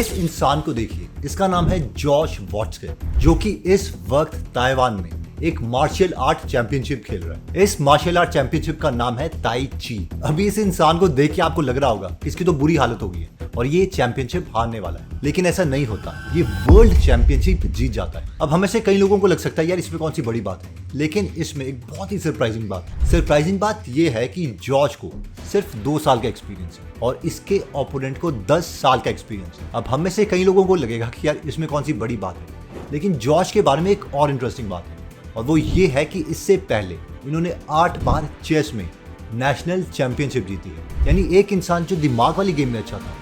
इस इंसान को देखिए, इसका नाम है जॉश वॉटसन, जो कि इस वक्त ताइवान में एक मार्शल आर्ट चैंपियनशिप खेल रहा है। इस मार्शल आर्ट चैंपियनशिप का नाम है ताई ची। अभी इस इंसान को देख के आपको लग रहा होगा इसकी तो बुरी हालत हो गई है और ये चैंपियनशिप हारने वाला है, लेकिन ऐसा नहीं होता। ये वर्ल्ड चैंपियनशिप जीत जाता है। अब हमें से कई लोगों को लग सकता है यार इसमें कौन सी बड़ी बात है, लेकिन इसमें एक बहुत ही सरप्राइजिंग बात ये है कि जॉर्ज को सिर्फ 2 साल का एक्सपीरियंस है और इसके ओपोनेंट को 10 साल का एक्सपीरियंस है। अब हम में से कई लोगों को लगेगा कि यार इसमें कौन सी बड़ी बात है, लेकिन जॉर्ज के बारे में एक और इंटरेस्टिंग बात है और वो ये है कि इससे पहले इन्होंने 8 बार चेस में नेशनल चैंपियनशिप जीती है। यानी एक इंसान जो दिमाग वाली गेम में अच्छा था,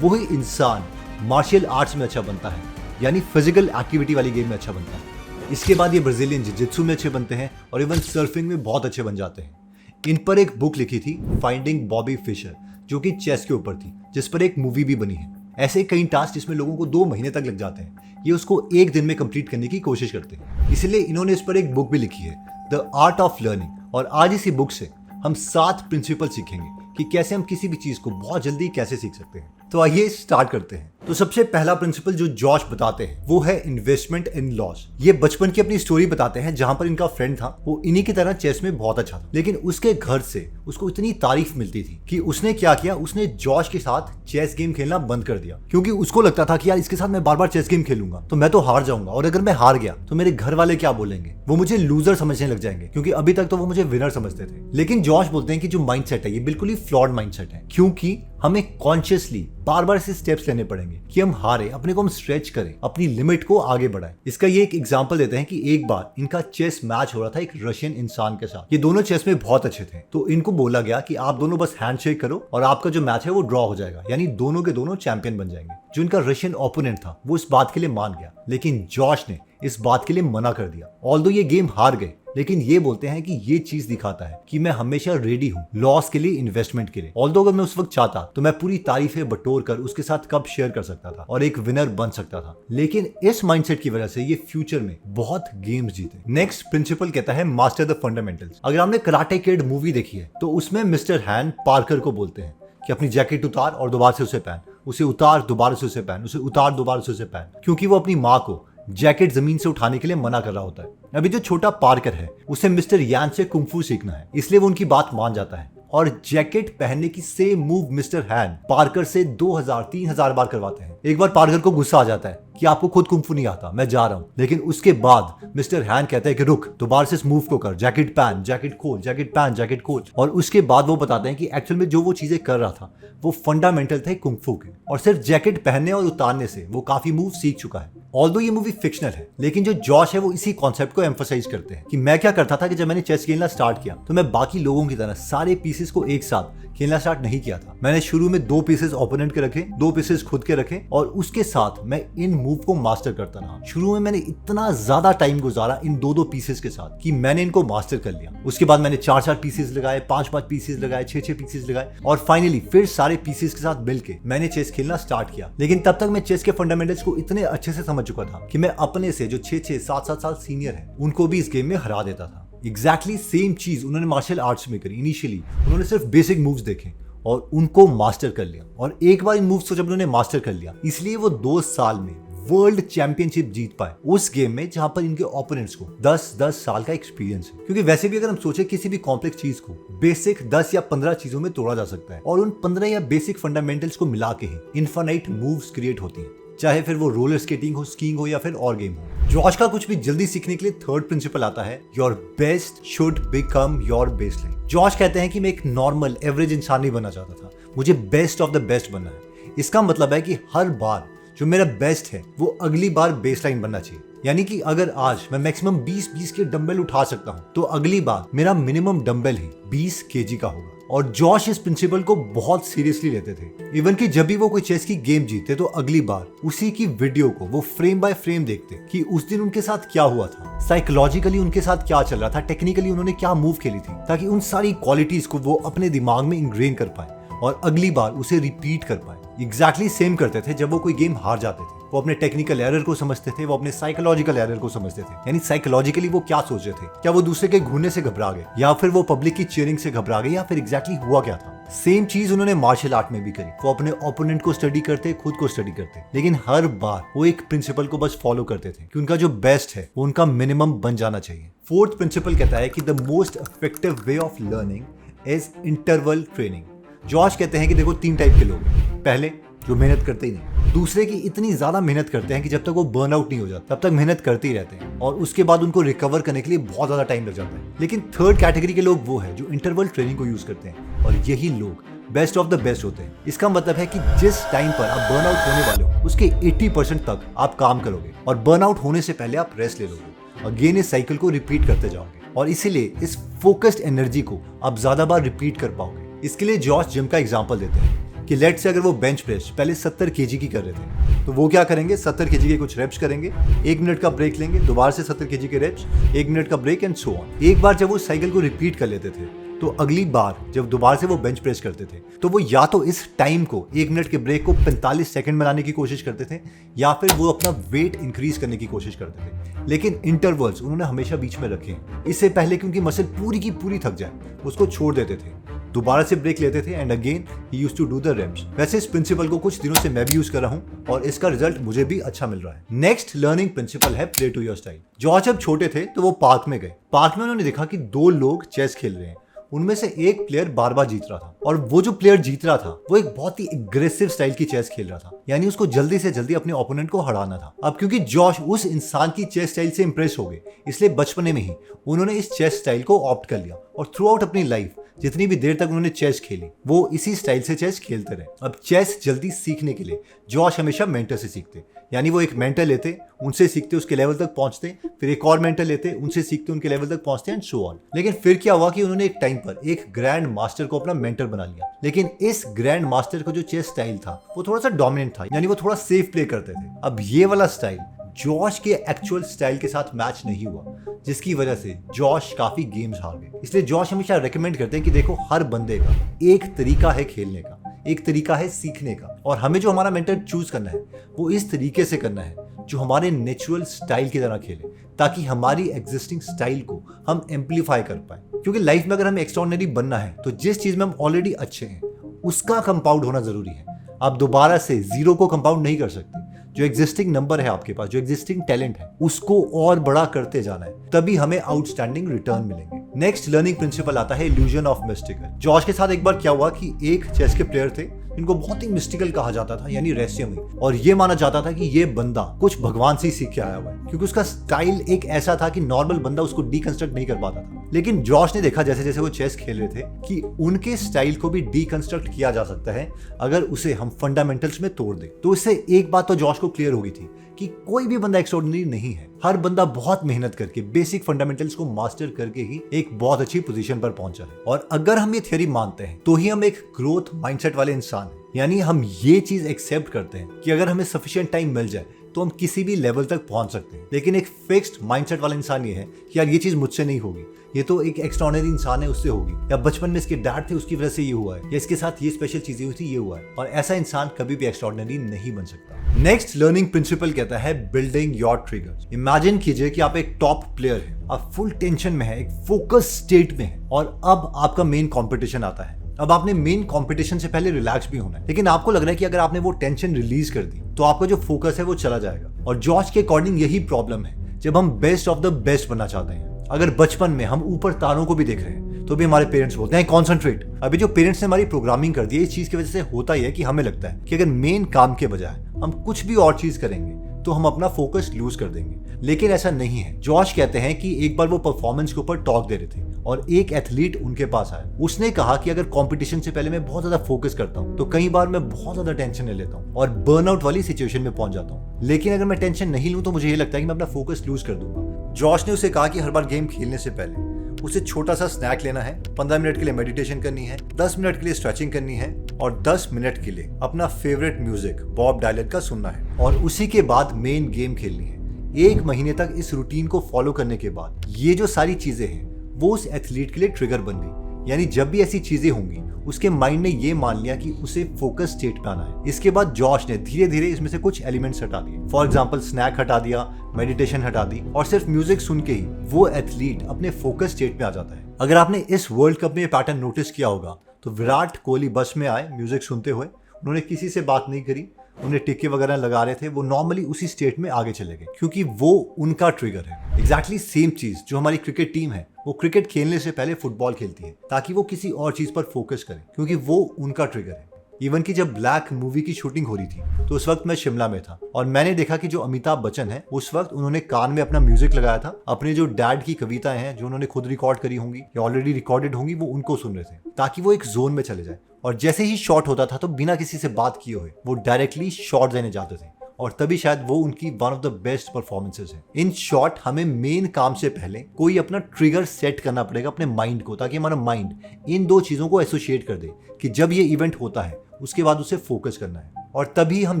वही इंसान मार्शल आर्ट्स में अच्छा बनता है, यानी फिजिकल एक्टिविटी वाली गेम में अच्छा बनता है। इसके बाद ये ब्राजीलियन जिजित्सु में अच्छे बनते हैं और इवन सर्फिंग में बहुत अच्छे बन जाते हैं। इन पर एक बुक लिखी थी फाइंडिंग बॉबी फिशर, जो कि चेस के ऊपर थी, जिस पर एक मूवी भी बनी है। ऐसे कई टास्क जिसमें लोगों को 2 महीने तक लग जाते हैं, ये उसको 1 दिन में कंप्लीट करने की कोशिश करते हैं। इसलिए इन्होंने इस पर एक बुक भी लिखी है, द आर्ट ऑफ लर्निंग। और आज इसी बुक से हम 7 प्रिंसिपल सीखेंगे कि कैसे हम किसी भी चीज को बहुत जल्दी कैसे सीख सकते हैं। तो आइए स्टार्ट करते हैं। तो सबसे पहला प्रिंसिपल जो जॉर्ज बताते हैं वो है इन्वेस्टमेंट इन लॉस। ये बचपन की अपनी स्टोरी बताते हैं जहां पर इनका फ्रेंड था, वो इन्हीं की तरह चेस में बहुत अच्छा था, लेकिन उसके घर से उसको इतनी तारीफ मिलती थी कि उसने क्या किया, उसने जॉर्ज के साथ चेस गेम खेलना बंद कर दिया, क्योंकि उसको लगता था कि यार इसके साथ मैं बार बार चेस गेम खेलूंगा तो मैं तो हार जाऊंगा, और अगर मैं हार गया तो मेरे घर वाले क्या बोलेंगे, वो मुझे लूजर समझने लग जाएंगे, क्योंकि अभी तक तो वो मुझे विनर समझते थे। लेकिन जॉर्ज बोलते हैं कि जो माइंडसेट है ये बिल्कुल ही फ्लॉड माइंडसेट है, क्योंकि हमें कॉन्शियसली बार बार ऐसे स्टेप्स लेने पड़ेंगे कि हम हारे, अपने को हम स्ट्रेच करें, अपनी लिमिट को आगे बढ़ाएं। इसका ये एक एग्जांपल देते हैं कि एक बार इनका चेस मैच हो रहा था एक रशियन इंसान के साथ। ये दोनों चेस में बहुत अच्छे थे, तो इनको बोला गया कि आप दोनों बस हैंडशेक करो और आपका जो मैच है वो ड्रॉ हो जाएगा, यानी दोनों के दोनों चैंपियन बन जाएंगे। जो इनका रशियन ओपोनेंट था वो इस बात के लिए मान गया, लेकिन जॉर्ज ने इस बात के लिए मना कर दिया। ऑल्दो ये गेम हार गए, लेकिन ये बोलते हैं कि ये चीज दिखाता है कि मैं हमेशा रेडी हूँ लॉस के लिए, इन्वेस्टमेंट के लिए। ऑल्दो अगर मैं उस वक्त चाहता तो मैं पूरी तारीफें बटोर कर उसके साथ कप शेयर कर सकता था और एक विनर बन सकता था, लेकिन इस माइंडसेट की वजह से ये फ्यूचर में बहुत गेम्स जीते। नेक्स्ट प्रिंसिपल कहता है मास्टर द फंडामेंटल्स। अगर आपने कराटे किड मूवी देखी है तो उसमें मिस्टर हैन पार्कर को बोलते हैं कि अपनी जैकेट उतार और दोबारा से उसे पहन, उसे उतार दोबारा से उसे पहन, उसे उतार दोबारा से उसे पहन, क्योंकि वो अपनी माँ को जैकेट जमीन से उठाने के लिए मना कर रहा होता है। अभी जो छोटा पार्कर है उसे मिस्टर यान से कुंफू सीखना है, इसलिए वो उनकी बात मान जाता है और जैकेट पहनने की सेम मूव मिस्टर हैन पार्कर से 2000-3000 बार करवाते हैं। एक बार पार्कर को गुस्सा आ जाता है कि आपको खुद कुंफू नहीं आता, मैं जा रहा हूं। लेकिन उसके बाद मिस्टर हैन कहते हैं कि रुक, दोबारा से इस मूव को कर, जैकेट पहन, जैकेट खोल, जैकेट पहन, जैकेट खोल। और उसके बाद वो बताते हैं कि एक्चुअल में जो वो चीजें कर रहा था वो फंडामेंटल थे कुंफू के, और सिर्फ जैकेट पहनने और उतारने से वो काफी मूव सीख चुका है। ऑल्दो ये मूवी फिक्शनल है, लेकिन जो जॉश है वो इसी कॉन्सेप्ट को एम्फसाइज करते हैं कि मैं क्या करता था कि जब मैंने चेस खेलना स्टार्ट किया तो मैं बाकी लोगों की तरह सारे पीसेस को एक साथ खेलना स्टार्ट नहीं किया था। मैंने शुरू में 2 पीसेस ओपोनेंट के रखे, 2 पीसेस खुद के रखे, और उसके साथ मैं इन मूव को मास्टर करता रहा। शुरू में मैंने इतना ज्यादा टाइम गुजारा इन 2-2 पीसेस के साथ कि मैंने इनको मास्टर कर लिया। उसके बाद मैंने 4-4 पीसेस लगाए, 5-5 पीसेस लगाए, 6-6 पीसेस लगाए, और फाइनली फिर सारे पीसेस के साथ मिलके मैंने चेस खेलना स्टार्ट किया। लेकिन तब तक मैं चेस के फंडामेंटल्स को इतने अच्छे से समझ चुका था कि मैं अपने से जो 6-6, 7-7 साल सीनियर है उनको भी इस गेम में हरा देता था। एग्जैक्टली सेम चीज उन्होंने मार्शल आर्ट्स में करी। इनिशियली उन्होंने सिर्फ बेसिक मूव्स देखे और उनको मास्टर कर लिया, और एक बार इन मूव्स को जब उन्होंने मास्टर कर लिया, इसलिए वो 2 साल में वर्ल्ड चैंपियनशिप जीत पाए उस गेम में जहां पर इनके ओपोनेंट्स को 10-10 साल का एक्सपीरियंस है। क्योंकि वैसे भी अगर हम सोचे किसी भी कॉम्प्लेक्स चीज को बेसिक 10 या 15 चीजों में तोड़ा जा सकता है, और उन 15 या बेसिक फंडामेंटल्स को मिला के ही इनफाइनाइट मूव्स क्रिएट होती हैं, चाहे फिर वो रोलर स्केटिंग हो, स्कीइंग हो, या फिर और गेम हो। जॉश का कुछ भी जल्दी सीखने के लिए 3rd प्रिंसिपल आता है, your best should become your baseline. Josh कहते हैं कि मैं एक नॉर्मल एवरेज इंसान नहीं बनना चाहता था, मुझे बेस्ट ऑफ द बेस्ट बनना है। इसका मतलब है कि हर बार जो मेरा बेस्ट है वो अगली बार बेसलाइन बनना चाहिए। यानी कि अगर आज मैं मैक्सिमम 20 के डंबल उठा सकता हूं, तो अगली बार मेरा मिनिमम डंबल ही 20 kg का होगा। और जॉश इस प्रिंसिपल को बहुत सीरियसली लेते थे। इवन कि जब भी वो कोई चेस की गेम जीते तो अगली बार उसी की वीडियो को वो फ्रेम बाय फ्रेम देखते कि उस दिन उनके साथ क्या हुआ था, साइकोलॉजिकली उनके साथ क्या चल रहा था, टेक्निकली उन्होंने क्या मूव खेली थी, ताकि उन सारी क्वालिटीज को वो अपने दिमाग में इंग्रेन कर पाए और अगली बार उसे रिपीट कर पाए। एग्जैक्टली सेम करते थे जब वो कोई गेम हार जाते थे। वो अपने टेक्निकल एरर को समझते थे, वो अपने साइकोलॉजिकल एरर को समझते थे, यानी साइकोलॉजिकली वो क्या सोच रहे थे, क्या वो दूसरे के घूरने से घबरा गए, या फिर वो पब्लिक की चीयरिंग से घबरा गए, या फिर एग्जैक्टली हुआ क्या था। सेम चीज उन्होंने मार्शल आर्ट में भी करी। वो अपने ओपोनेंट को स्टडी करते, खुद को स्टडी करते, लेकिन हर बार वो एक प्रिंसिपल को बस फॉलो करते थे कि उनका जो बेस्ट है वो उनका मिनिमम बन जाना चाहिए। फोर्थ प्रिंसिपल कहता है कि the most effective way of learning is interval training. Josh कहते हैं कि देखो 3 टाइप के लोग हैं। पहले जो मेहनत करते ही नहीं, दूसरे की इतनी ज्यादा मेहनत करते हैं कि जब तक वो बर्न आउट नहीं हो जाता तब तक मेहनत करते ही रहते हैं और उसके बाद उनको रिकवर करने के लिए बहुत ज्यादा टाइम लग जाता है। लेकिन थर्ड कैटेगरी के लोग वो है जो इंटरवल ट्रेनिंग को यूज करते हैं और यही लोग बेस्ट ऑफ द बेस्ट होते हैं। इसका मतलब है कि जिस टाइम पर आप बर्न आउट होने वाले हो उसके 80% तक आप काम करोगे और बर्न आउट होने से पहले आप रेस्ट ले लोगे और अगेन इस साइकिल को रिपीट करते जाओगे और इसीलिए इस फोकस्ड एनर्जी को आप ज्यादा बार रिपीट कर पाओगे। इसके लिए जॉश जिम का एग्जांपल देते हैं कि लेट से अगर वो बेंच प्रेस पहले 70 केजी की कर रहे थे तो वो क्या करेंगे, 70 केजी के कुछ रेप्स करेंगे, 1 मिनट का ब्रेक लेंगे, दोबारा से 70 केजी के रेप्स, 1 मिनट का ब्रेक एंड सो ऑन। एक बार जब वो साइकिल को रिपीट कर लेते थे तो अगली बार जब दोबारा से वो बेंच प्रेस करते थे तो वो या तो इस टाइम को 1 मिनट के ब्रेक को 45 सेकंड बनाने की कोशिश करते थे या फिर वो अपना वेट इंक्रीज करने की कोशिश करते थे। लेकिन इंटरवल्स उन्होंने हमेशा बीच में रखे हैं, इससे पहले कि उनकी मसल पूरी की पूरी थक जाए उसको छोड़ देते थे, दोबारा से ब्रेक लेते थे and again he used to do the reps. वैसे इस प्रिंसिपल को कुछ दिनों से मैं भी यूज कर रहा हूं और इसका रिजल्ट मुझे भी अच्छा मिल रहा है। नेक्स्ट लर्निंग प्रिंसिपल है play to your style. George जब छोटे थे तो वो पार्क में गए। पार्क में उन्होंने देखा कि 2 लोग चेस खेल रहे हैं, उनमें से एक प्लेयर बार बार जीत रहा था और वो जो प्लेयर जीत रहा था वो एक बहुत ही एग्रेसिव स्टाइल की चेस खेल रहा था, यानी उसको जल्दी से जल्दी अपने ओपोनेंट को हराना था। अब क्योंकि जॉश उस इंसान की चेस स्टाइल से इंप्रेस हो गए इसलिए बचपने में ही उन्होंने इस चेस स्टाइल को ऑप्ट कर लिया और थ्रू आउट अपनी लाइफ जितनी भी देर तक उन्होंने चेस खेली वो इसी स्टाइल से चेस खेलते रहे। अब चेस जल्दी सीखने के लिए जॉश हमेशा मेंटर से सीखते, यानी वो एक मेंटर लेते, उनसे सीखते, उसके लेवल तक पहुंचते, फिर एक और मेंटर लेते, उनसे सीखते, उनके लेवल तक पहुंचते एंड सो ऑन। लेकिन फिर क्या हुआ कि उन्होंने एक टाइम पर एक ग्रैंड मास्टर को अपना मेंटर बना लिया, लेकिन इस ग्रैंड मास्टर का जो चेस स्टाइल था वो थोड़ा सा डोमिनेंट था, यानी वो थोड़ा सेफ प्ले करते थे। अब ये वाला स्टाइल जॉश के एक्चुअल स्टाइल के साथ मैच नहीं हुआ, जिसकी वजह से जॉश काफी गेम्स हार गए। इसलिए जॉश हमेशा रेकमेंड करते हैं कि देखो हर बंदे का एक तरीका है खेलने का, एक तरीका है सीखने का और हमें जो हमारा मेंटर चूज करना है वो इस तरीके से करना है जो हमारे नेचुरल स्टाइल की तरह खेले, ताकि हमारी एग्जिस्टिंग स्टाइल को हम एम्पलीफाई कर पाए। क्योंकि लाइफ में अगर हमें एक्स्ट्राऑर्डिनरी बनना है तो जिस चीज में हम ऑलरेडी अच्छे हैं उसका कंपाउंड होना जरूरी है। आप दोबारा से 0 को कंपाउंड नहीं कर सकते। जो एग्जिस्टिंग नंबर है आपके पास, जो एग्जिस्टिंग टैलेंट है उसको और बड़ा करते जाना है, तभी हमें आउटस्टैंडिंग रिटर्न मिलेंगे। नेक्स्ट लर्निंग प्रिंसिपल आता है इल्यूजन ऑफ मिस्टिकल। जॉश के साथ एक बार क्या हुआ कि एक चेस के प्लेयर थे जिनको बहुत ही मिस्टिकल कहा जाता था, यानी रहस्यमय, और ये माना जाता था कि ये बंदा कुछ भगवान से ही सीख के आया हुआ है, क्योंकि उसका स्टाइल एक ऐसा था कि नॉर्मल बंदा उसको डीकंस्ट्रक्ट नहीं कर पाता था। लेकिन जॉश ने देखा जैसे जैसे वो चेस खेल रहे थे कि उनके स्टाइल को भी डीकंस्ट्रक्ट किया जा सकता है अगर उसे हम फंडामेंटल्स में तोड़ दें। तो इससे एक बात तो जॉश को क्लियर हो गई थी कि कोई भी बंदा एक्स्ट्राऑर्डिनरी नहीं है, हर बंदा बहुत मेहनत करके बेसिक फंडामेंटल्स को मास्टर करके ही एक बहुत अच्छी पोजीशन पर पहुंचा है। और अगर हम ये थ्योरी मानते हैं तो ही हम एक ग्रोथ माइंडसेट वाले इंसान हैं, यानी हम ये चीज एक्सेप्ट करते हैं कि अगर हमें सफिशिएंट टाइम मिल जाए तो हम किसी भी लेवल तक पहुंच सकते हैं। लेकिन एक फिक्स्ड माइंडसेट वाला इंसान ये है कि यार ये चीज मुझसे नहीं होगी, ये तो एक एक्स्ट्राऑर्डिनरी इंसान है उससे होगी, या बचपन में इसके डैड थे उसकी वजह से ये हुआ है, या इसके साथ ये स्पेशल चीजें हुई थी ये हुआ है, और ऐसा इंसान कभी भी एक्स्ट्राऑर्डिनरी नहीं बन सकता। नेक्स्ट लर्निंग प्रिंसिपल कहता है बिल्डिंग योर ट्रिगर्स। इमेजिन कीजिए कि आप एक टॉप प्लेयर हैं, आप फुल टेंशन में है, एक फोकस स्टेट में है और अब आपका मेन कॉम्पिटिशन आता है। अब आपने मेन कंपटीशन से पहले रिलैक्स भी होना है, लेकिन आपको लग रहा है कि अगर आपने वो टेंशन रिलीज कर दी तो आपका जो फोकस है वो चला जाएगा। और जॉर्ज के अकॉर्डिंग यही प्रॉब्लम है जब हम बेस्ट ऑफ द बेस्ट बनना चाहते हैं। अगर बचपन में हम ऊपर तारों को भी देख रहे हैं तो भी हमारे पेरेंट्स बोलते हैं कॉन्सेंट्रेट। अभी जो पेरेंट्स ने हमारी प्रोग्रामिंग कर दी है इस चीज की वजह से होता ही है कि हमें लगता है कि अगर मेन काम के बजाय हम कुछ भी और चीज करेंगे तो हम अपना फोकस लूज कर देंगे, लेकिन ऐसा नहीं है। जॉश कहते हैं कि एक बार वो परफॉर्मेंस के ऊपर टॉक दे रहे थे और एक एथलीट उनके पास आया। उसने कहा कि अगर कंपटीशन से पहले मैं बहुत ज्यादा फोकस करता हूँ तो कई बार मैं बहुत ज्यादा टेंशन ले लेता हूँ और बर्नआउट वाली सिचुएशन में पहुंच जाता हूँ, लेकिन अगर मैं टेंशन नहीं लूँ तो मुझे ये लगता है कि मैं अपना फोकस लूज कर दूंगा। जॉश ने उसे कहा कि हर बार गेम खेलने से पहले उसे छोटा सा स्नैक लेना है, 15 मिनट के लिए मेडिटेशन करनी है, 10 मिनट के लिए स्ट्रेचिंग करनी है और 10 मिनट के लिए अपना फेवरेट म्यूजिक बॉब डायलन का सुनना है और उसी के बाद मेन गेम खेलनी है। 1 महीने तक इस रूटीन को फॉलो करने के बाद ये जो सारी चीजें हैं वो उस एथलीट के लिए ट्रिगर बन गई यानी जब भी ऐसी चीजें होंगी उसके माइंड ने ये मान लिया कि उसे फोकस स्टेट पे आना है। इसके बाद जॉश ने धीरे धीरे इसमें से कुछ एलिमेंट्स हटा दिए। फॉर एग्जाम्पल स्नैक हटा दिया, मेडिटेशन हटा दी, और सिर्फ म्यूजिक सुन के ही वो एथलीट अपने फोकस स्टेट पे आ जाता है। अगर आपने इस वर्ल्ड कप में ये पैटर्न नोटिस किया होगा तो विराट कोहली बस में आए म्यूजिक सुनते हुए, उन्होंने किसी से बात नहीं करी, उन्हें टिक्के वगैरह लगा रहे थे, वो नॉर्मली उसी स्टेट में आगे चले गए क्योंकि वो उनका ट्रिगर है। एग्जैक्टली सेम चीज जो हमारी क्रिकेट टीम है, वो क्रिकेट खेलने से पहले फुटबॉल खेलती है ताकि वो किसी और चीज पर फोकस करे क्योंकि वो उनका ट्रिगर है। इवन कि जब ब्लैक मूवी की शूटिंग हो रही थी तो उस वक्त मैं शिमला में था और मैंने देखा कि जो अमिताभ बच्चन है उस वक्त उन्होंने कान में अपना म्यूजिक लगाया था, अपने जो डैड की कविताएं हैं जो उन्होंने खुद रिकॉर्ड करी होंगी या ऑलरेडी रिकॉर्डेड होंगी, वो उनको सुन रहे थे ताकि वो एक जोन में चले जाए। और जैसे ही शॉट होता था तो बिना किसी से बात किए हुए वो डायरेक्टली शॉट देने जाते थे और तभी शायद वो उनकी one of the best performances है। इन शॉर्ट हमें मेन काम से पहले कोई अपना ट्रिगर सेट करना पड़ेगा अपने माइंड को, ताकि हमारा माइंड इन दो चीजों को एसोसिएट कर दे कि जब ये इवेंट होता है उसके बाद उसे फोकस करना है और तभी हम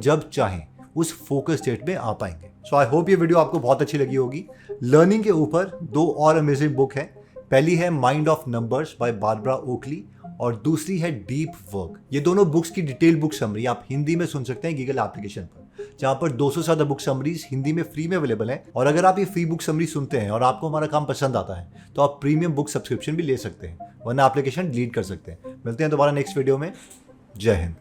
जब चाहें उस फोकस स्टेट में आ पाएंगे। सो आई होप ये वीडियो आपको बहुत अच्छी लगी होगी। लर्निंग के ऊपर 2 और अमेजिंग बुक है। पहली है mind of numbers by Barbara Oakley और दूसरी है डीप वर्क। ये दोनों बुक्स की डिटेल बुक समरी आप हिंदी में सुन सकते हैं गूगल एप्लीकेशन पर, जहां पर 200 से ज्यादा बुक समरीज हिंदी में फ्री में अवेलेबल है। और अगर आप ये फ्री बुक समरी सुनते हैं और आपको हमारा काम पसंद आता है तो आप प्रीमियम बुक सब्सक्रिप्शन भी ले सकते हैं, वरना एप्लीकेशन डिलीट कर सकते हैं। मिलते हैं दोबारा नेक्स्ट वीडियो में। जय हिंद।